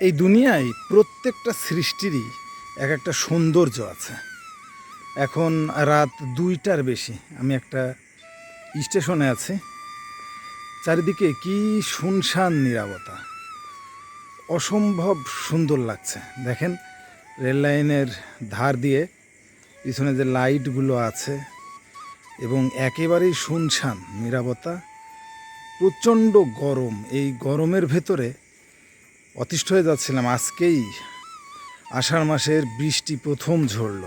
এই দুনিয়ায় প্রত্যেকটা সৃষ্টিরই এক একটা সৌন্দর্য আছে। এখন রাত 2টার বেশি, আমি একটা স্টেশনে আছি। চারিদিকে কি শুনশান নীরবতা, অসম্ভব সুন্দর লাগছে। দেখেন রেল লাইনের ধার দিয়ে পিছনে যে লাইটগুলো আছে এবং একেবারেই শুনশান নীরবতা, প্রচণ্ড গরম। এই গরমের ভেতরে অতিষ্ঠ হয়ে যাচ্ছিলাম। আজকেই আষাঢ় মাসের বৃষ্টি প্রথম ঝরল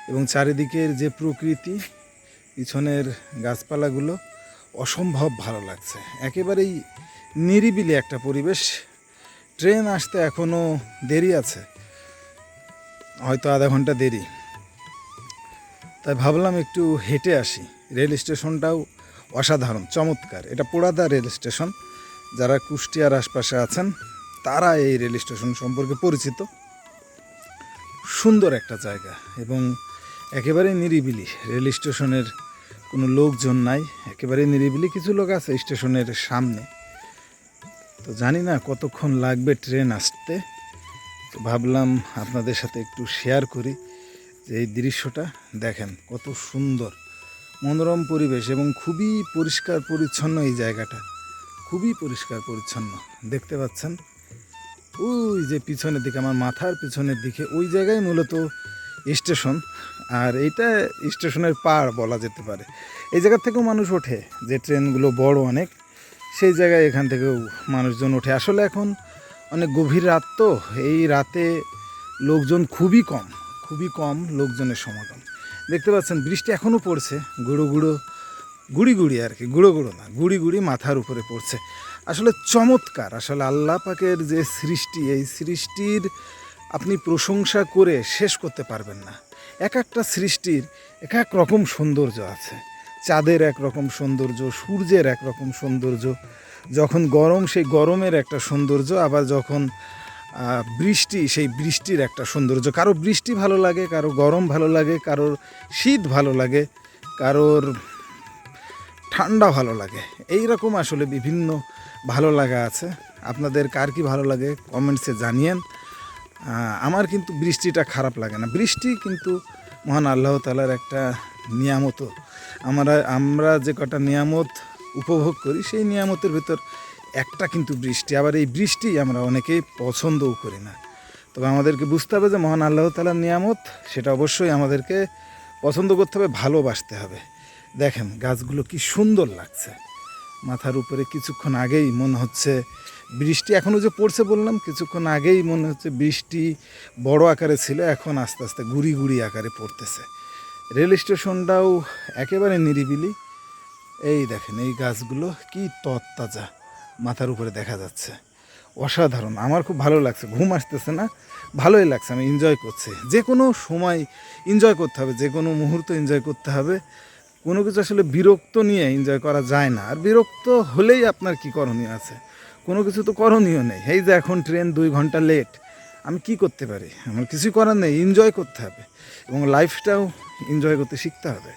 এবং চারিদিকের যে প্রকৃতি, পিছনের গাছপালাগুলো অসম্ভব ভালো লাগছে। একেবারেই নিরিবিলি একটা পরিবেশ। ট্রেন আসতে এখনও দেরি আছে, হয়তো আধা ঘন্টা দেরি। তাই ভাবলাম একটু হেঁটে আসি। রেল স্টেশনটাও অসাধারণ, চমৎকার। এটা পোড়াদা রেল স্টেশন। যারা কুষ্টিয়ার আশপাশে আছেন তারা এই রেল স্টেশন সম্পর্কে পরিচিত। সুন্দর একটা জায়গা এবং একেবারে নিরিবিলি। রেল স্টেশনের কোনো লোকজন নাই, একেবারে নিরিবিলি। কিছু লোক আছে স্টেশনের সামনে, তো জানি না কতক্ষণ লাগবে ট্রেন আসতে। তো ভাবলাম আপনাদের সাথে একটু শেয়ার করি যে এই দৃশ্যটা দেখেন কত সুন্দর, মনোরম পরিবেশ এবং খুবই পরিষ্কার পরিচ্ছন্ন। এই জায়গাটা খুবই পরিষ্কার পরিচ্ছন্ন, দেখতে পাচ্ছেন। ওই যে পিছনের দিকে, আমার মাথার পিছনের দিকে, ওই জায়গায় মূলত স্টেশন। আর এইটা স্টেশনের পাড় বলা যেতে পারে। এই জায়গার থেকেও মানুষ ওঠে, যে ট্রেনগুলো বড় অনেক, সেই জায়গায় এখান থেকেও মানুষজন ওঠে। আসলে এখন অনেক গভীর রাত, তো এই রাতে লোকজন খুবই কম লোকজনের সমাগম। দেখতে পাচ্ছেন বৃষ্টি এখনও পড়ছে, গুঁড়ো গুঁড়ো, গুড়ি গুড়ি আর কি, গুঁড়ো গুঁড়ো না, গুড়ি গুড়ি মাথার উপরে পড়ছে। আসলে চমৎকার। আসলে আল্লাহ পাকের যে সৃষ্টি, এই সৃষ্টির আপনি প্রশংসা করে শেষ করতে পারবেন না। এক একটা সৃষ্টির এক এক রকম সৌন্দর্য আছে। চাঁদের এক রকম সৌন্দর্য, সূর্যের এক রকম সৌন্দর্য, যখন গরম সেই গরমের একটা সৌন্দর্য, আবার যখন বৃষ্টি সেই বৃষ্টির একটা সৌন্দর্য। কারো বৃষ্টি ভালো লাগে, কারো গরম ভালো লাগে, কারোর শীত ভালো লাগে, কারোর ঠান্ডা ভালো লাগে। এই রকম আসলে বিভিন্ন ভালো লাগা আছে। আপনাদের কার কি ভালো লাগে কমেন্টসে জানিয়েন। আমার কিন্তু বৃষ্টিটা খারাপ লাগে না। বৃষ্টি কিন্তু মহান আল্লাহ তাআলার একটা নিয়ামত। আমরা যে কটা নিয়ামত উপভোগ করি, সেই নিয়ামতের ভিতর একটা কিন্তু বৃষ্টি। আবার এই বৃষ্টি আমরা অনেকেই পছন্দও করি না। তবে আমাদেরকে বুঝতে হবে যে মহান আল্লাহ তাআলার নিয়ামত, সেটা অবশ্যই আমাদেরকে পছন্দ করতে হবে, ভালোবাসতে হবে। দেখেন গাছগুলো কি সুন্দর লাগছে। মাথার উপরে কিছুক্ষণ আগেই মনে হচ্ছে বৃষ্টি, এখনও যে পড়ছে বললাম, কিছুক্ষণ আগেই মনে হচ্ছে বৃষ্টি বড় আকারে ছিল, এখন আস্তে আস্তে গুড়ি গুড়ি আকারে পড়তেছে। রেল স্টেশনটাও একেবারে নিরিবিলি। এই দেখেন এই গাছগুলো কি তরতাজা, মাথার উপরে দেখা যাচ্ছে। অসাধারণ, আমার খুব ভালো লাগছে। ঘুম আসতেছে না, ভালোই লাগছে, আমি এনজয় করছি। যে কোনো সময় এনজয় করতে হবে, যে কোনো মুহূর্ত এনজয় করতে হবে। কোনো কিছু আসলে বিরক্ত নিয়ে এনজয় করা যায় না। আর বিরক্ত হলেই আপনার কি করণীয় আছে? কোনো কিছু তো করণীয় নেই। এই যে এখন ট্রেন 2 ঘন্টা লেট, আমি কি করতে পারি? আমার কিছু করার নেই, এনজয় করতে হবে এবং লাইফটাও এনজয় করতে শিখতে হবে।